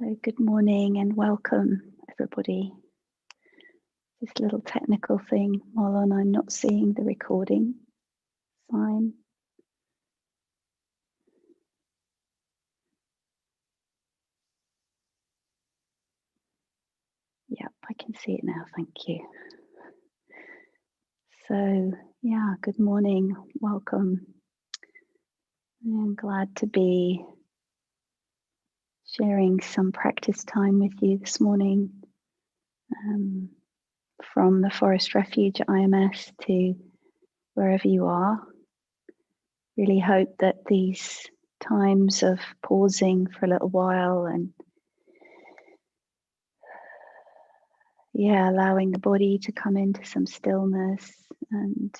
So good morning and welcome everybody. This little technical thing, Marlon, I'm not seeing the recording sign. Yep, I can see it now, thank you. So yeah, good morning, welcome. I'm glad to be sharing some practice time with you this morning from the Forest Refuge IMS to wherever you are. Really hope that these times of pausing for a little while and allowing the body to come into some stillness and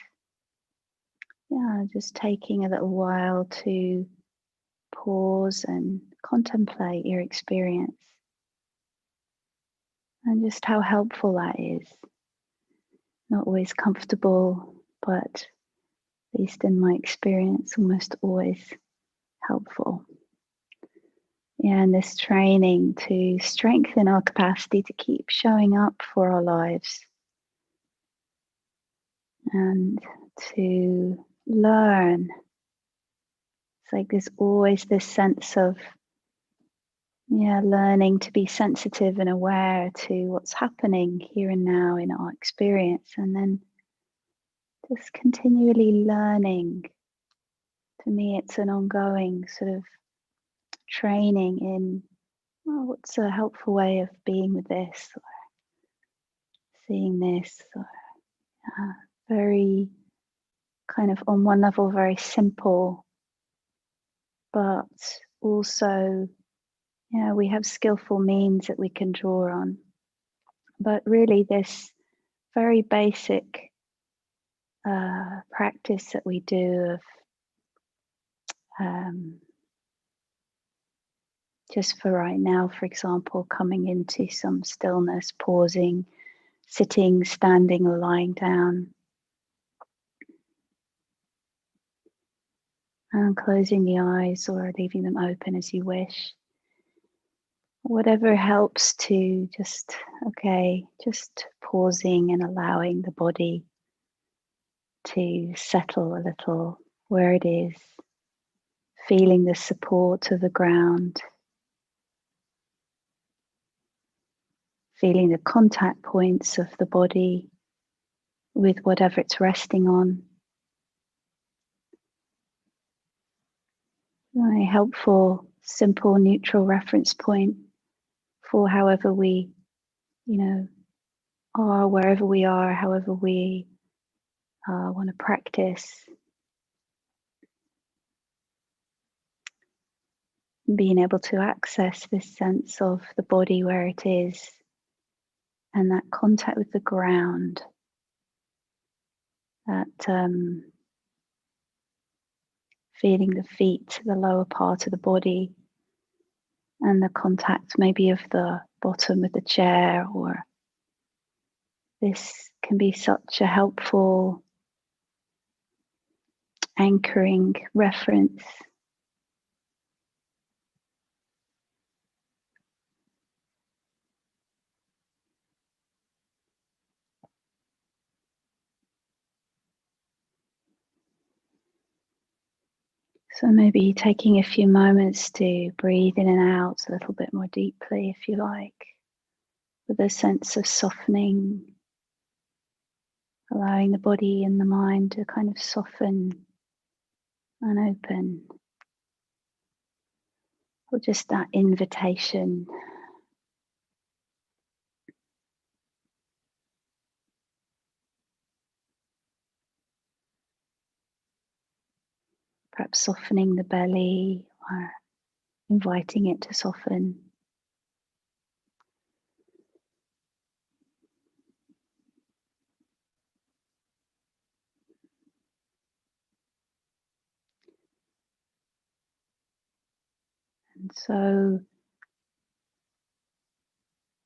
just taking a little while to pause and contemplate your experience and just how helpful that is. Not always comfortable, but at least in my experience, almost always helpful. And this training to strengthen our capacity to keep showing up for our lives and to learn. It's like there's always this sense of learning to be sensitive and aware to what's happening here and now in our experience, and then just continually learning. To me, it's an ongoing sort of training in what's a helpful way of being with this or seeing this, or very kind of on one level very simple, but also we have skillful means that we can draw on. But really this very basic practice that we do of just for right now, for example, coming into some stillness, pausing, sitting, standing or lying down, and closing the eyes or leaving them open as you wish. Whatever helps to just pausing and allowing the body to settle a little where it is, feeling the support of the ground, feeling the contact points of the body with whatever it's resting on. A helpful, simple, neutral reference point for however we, are, wherever we are, however we want to practice. Being able to access this sense of the body where it is and that contact with the ground, that feeling the feet, the lower part of the body, and the contact maybe of the bottom of the chair, or this can be such a helpful anchoring reference. So maybe taking a few moments to breathe in and out a little bit more deeply, if you like, with a sense of softening, allowing the body and the mind to kind of soften and open, or just that invitation. Perhaps softening the belly or inviting it to soften. And so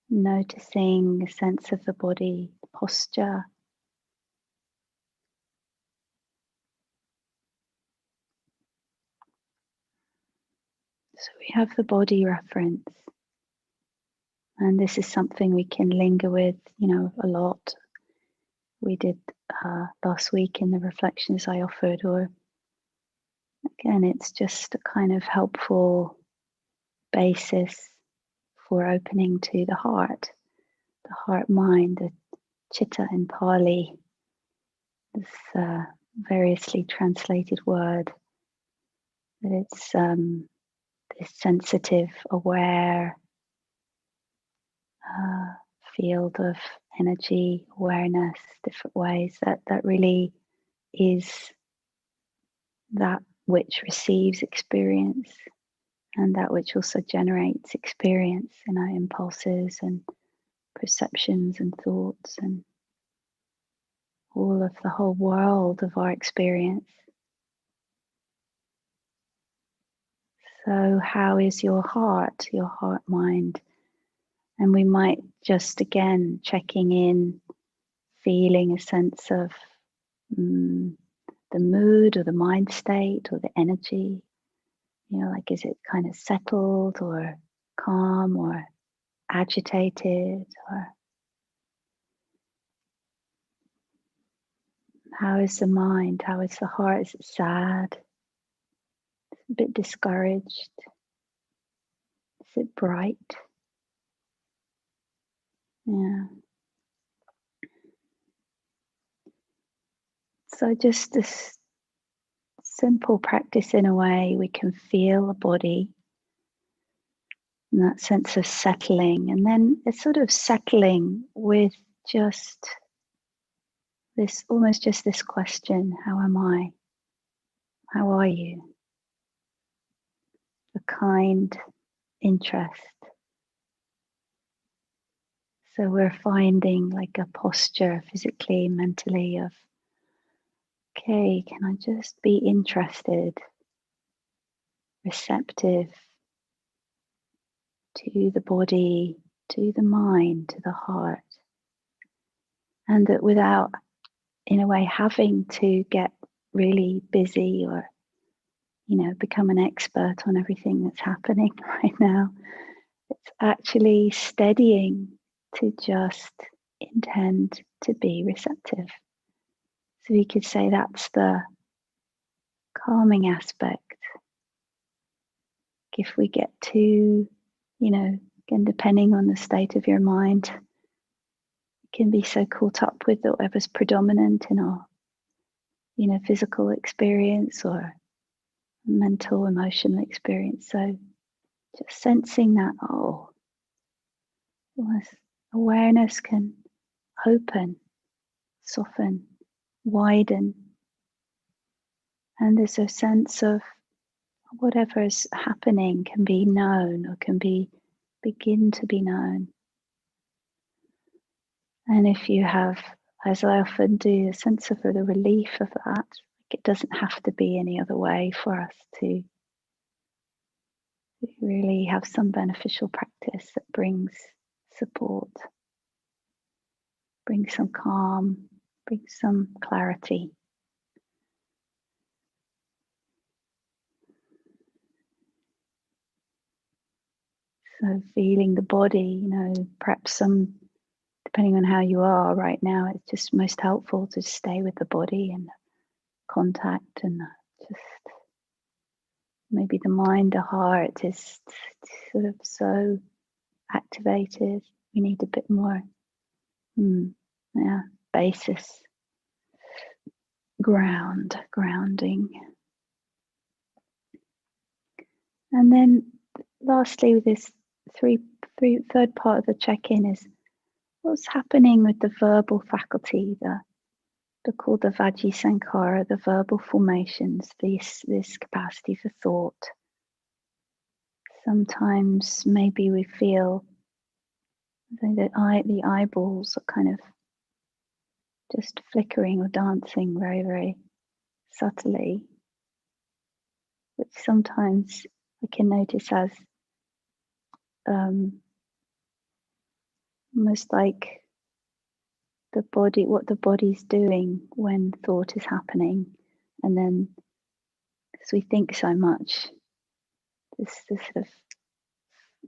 noticing the sense of the body, posture. So we have the body reference. And this is something we can linger with, a lot. We did last week in the reflections I offered, or again, it's just a kind of helpful basis for opening to the heart mind, the chitta in Pali, this variously translated word, that it's this sensitive, aware field of energy, awareness, different ways that really is that which receives experience and that which also generates experience in our impulses and perceptions and thoughts and all of the whole world of our experience. So how is your heart mind? And we might just again checking in, feeling a sense of the mood or the mind state or the energy, like is it kind of settled or calm or agitated, or how is the mind, how is the heart? Is it sad? Is it a bit discouraged? Is it bright? Yeah. So just this simple practice, in a way, we can feel the body and that sense of settling, and then it's sort of settling with just this, almost just this question: how am I? How are you? A kind interest. So we're finding like a posture physically, mentally of, okay, can I just be interested, receptive to the body, to the mind, to the heart, and that without, in a way, having to get really busy or, become an expert on everything that's happening right now. It's actually steadying to just intend to be receptive. So we could say that's the calming aspect. If we get too, again, depending on the state of your mind, it can be so caught up with whatever's predominant in our, physical experience or mental, emotional experience. So just sensing that, awareness can open, soften, widen. And there's a sense of whatever is happening can be known or can begin to be known. And if you have, as I often do, a sense of the relief of that, it doesn't have to be any other way for us to really have some beneficial practice that brings support, brings some calm, brings some clarity. So feeling the body, perhaps depending on how you are right now, it's just most helpful to stay with the body and contact, and just maybe the mind, the heart is sort of so activated. We need a bit more basis, grounding. And then lastly, with this third part of the check-in is what's happening with the verbal faculty, they're called the Vaji Sankara, the verbal formations, this capacity for thought. Sometimes maybe we feel that the eyeballs are kind of just flickering or dancing very, very subtly, which sometimes I can notice as almost like the body, what the body's doing when thought is happening. And then, because we think so much, this sort of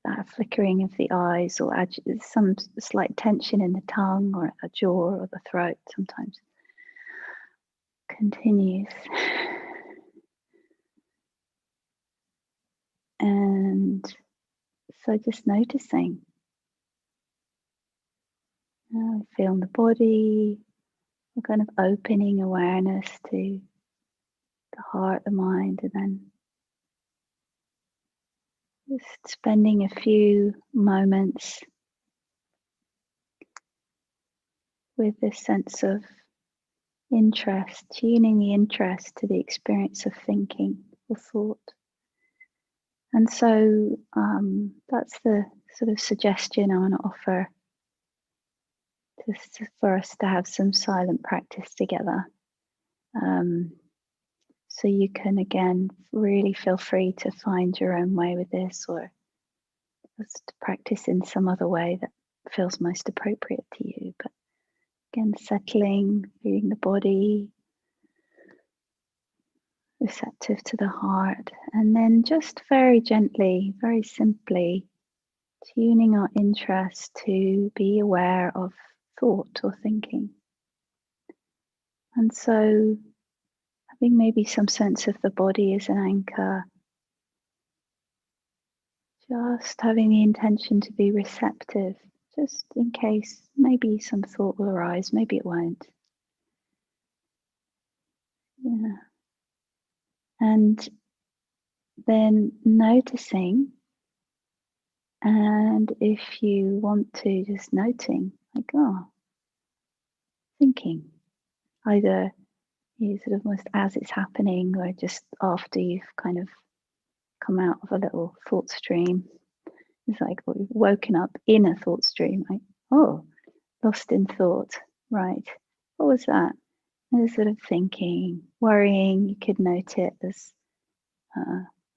that flickering of the eyes or some slight tension in the tongue or the jaw or the throat sometimes continues. And so just noticing, feeling the body, kind of opening awareness to the heart, the mind, and then just spending a few moments with this sense of interest, tuning the interest to the experience of thinking or thought. And so that's the sort of suggestion I want to offer for us to have some silent practice together. So you can, again, really feel free to find your own way with this, or just practice in some other way that feels most appropriate to you. But again, settling, feeling the body, receptive to the heart, and then just very gently, very simply tuning our interest to be aware of thought or thinking. And so having maybe some sense of the body as an anchor, just having the intention to be receptive, just in case maybe some thought will arise, maybe it won't. Yeah. And then noticing, and if you want to, just noting, like, oh, thinking, either you sort of almost as it's happening, or just after you've kind of come out of a little thought stream. It's like, well, you've woken up in a thought stream, like, oh, lost in thought, right? What was that? And it's sort of thinking, worrying. You could note it as,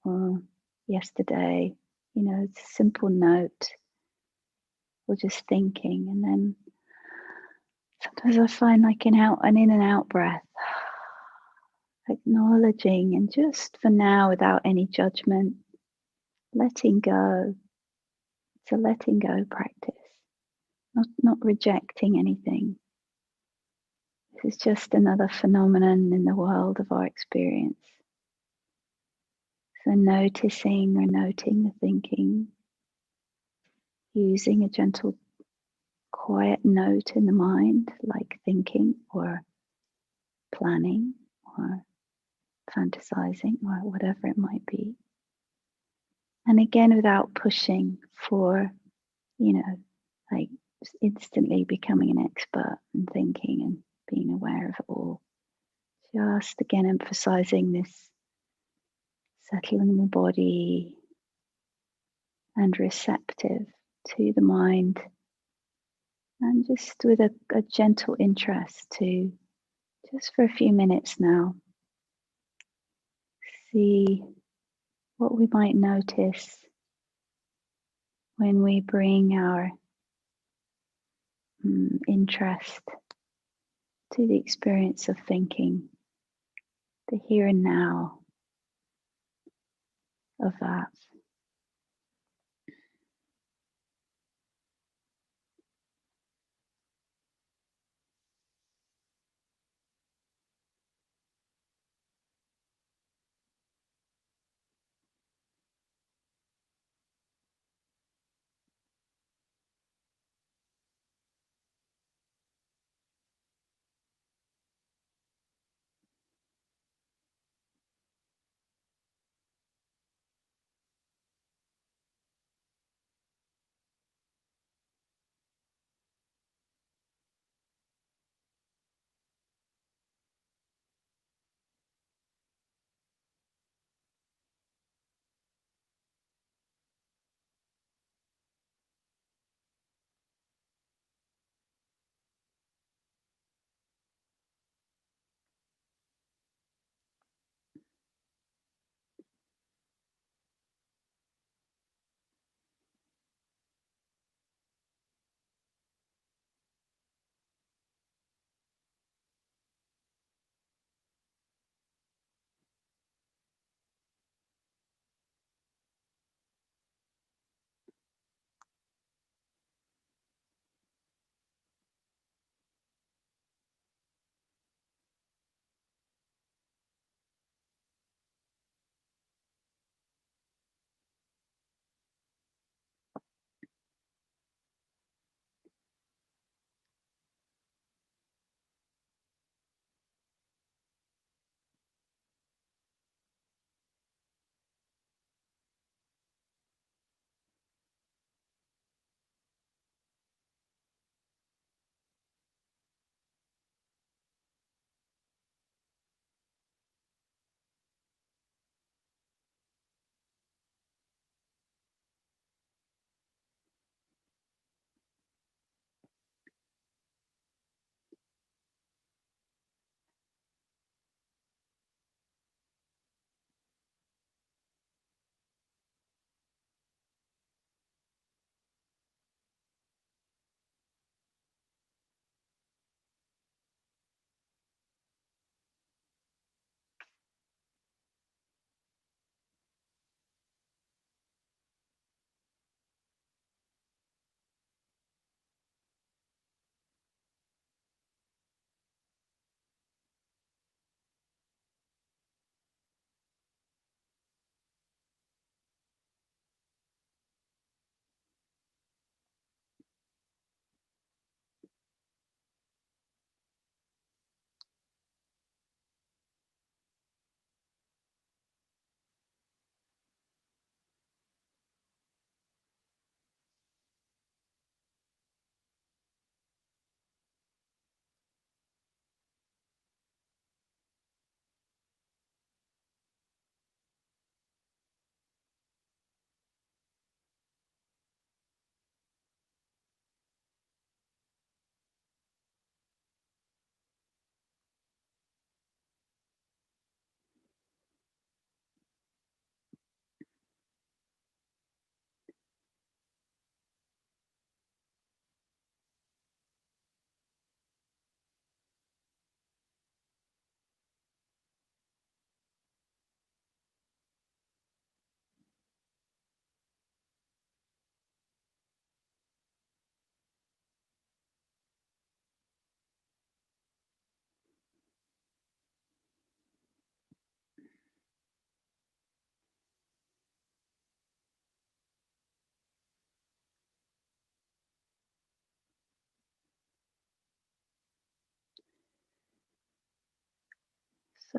oh, yesterday, it's a simple note, or just thinking. And then sometimes I find like an in and out breath, acknowledging, and just for now, without any judgment, letting go. It's a letting go practice, not rejecting anything. This is just another phenomenon in the world of our experience. So noticing or noting the thinking, using a gentle, quiet note in the mind, like thinking or planning or fantasizing or whatever it might be. And again, without pushing for, like instantly becoming an expert in thinking and being aware of it all. Just again, emphasizing this settling the body and receptive to the mind, and just with a gentle interest to, just for a few minutes now, see what we might notice when we bring our interest to the experience of thinking, the here and now of that.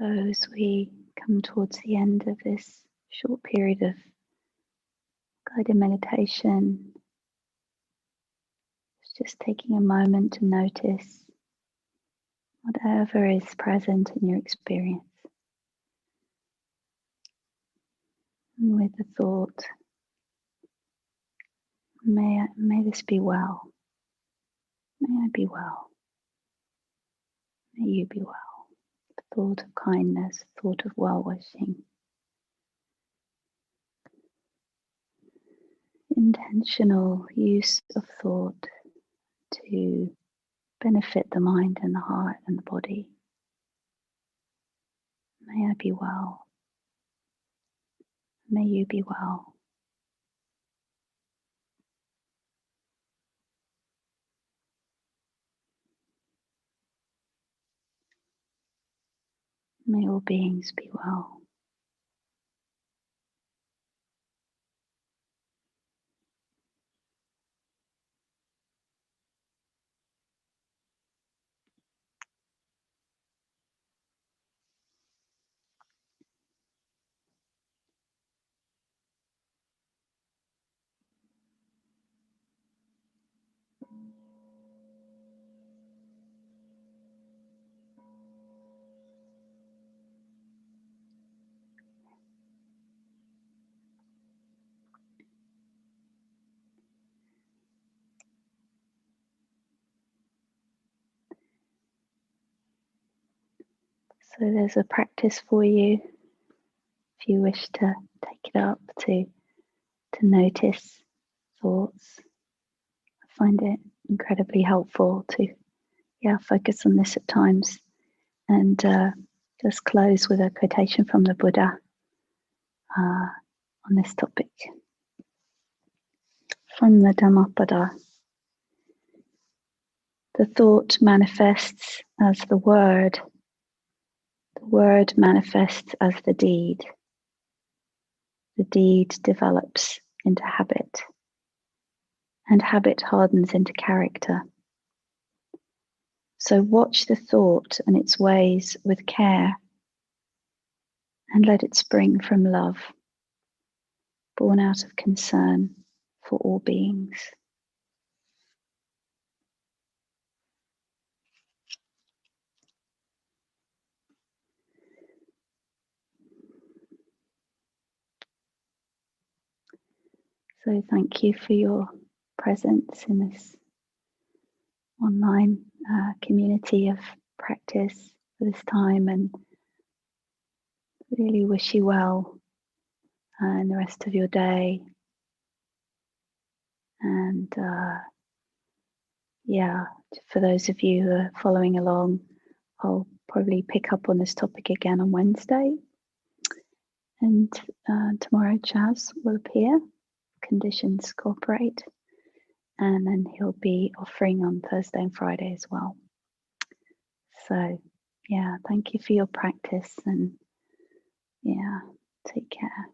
So as we come towards the end of this short period of guided meditation, just taking a moment to notice whatever is present in your experience. And with the thought, may this be well. May I be well. May you be well. The thought of kindness, the thought of well-wishing. Intentional use of thought to benefit the mind and the heart and the body. May I be well. May you be well. May all beings be well. So there's a practice for you if you wish to take it up to notice thoughts. I find it incredibly helpful to focus on this at times, and just close with a quotation from the Buddha on this topic. From the Dhammapada, the thought manifests as the word manifests as the deed develops into habit, and habit hardens into character. So watch the thought and its ways with care, and let it spring from love, born out of concern for all beings. So thank you for your presence in this online community of practice for this time, and really wish you well in the rest of your day. And for those of you who are following along, I'll probably pick up on this topic again on Wednesday. And tomorrow Chaz will appear, conditions cooperate, and then he'll be offering on Thursday and Friday as well. So thank you for your practice, and take care.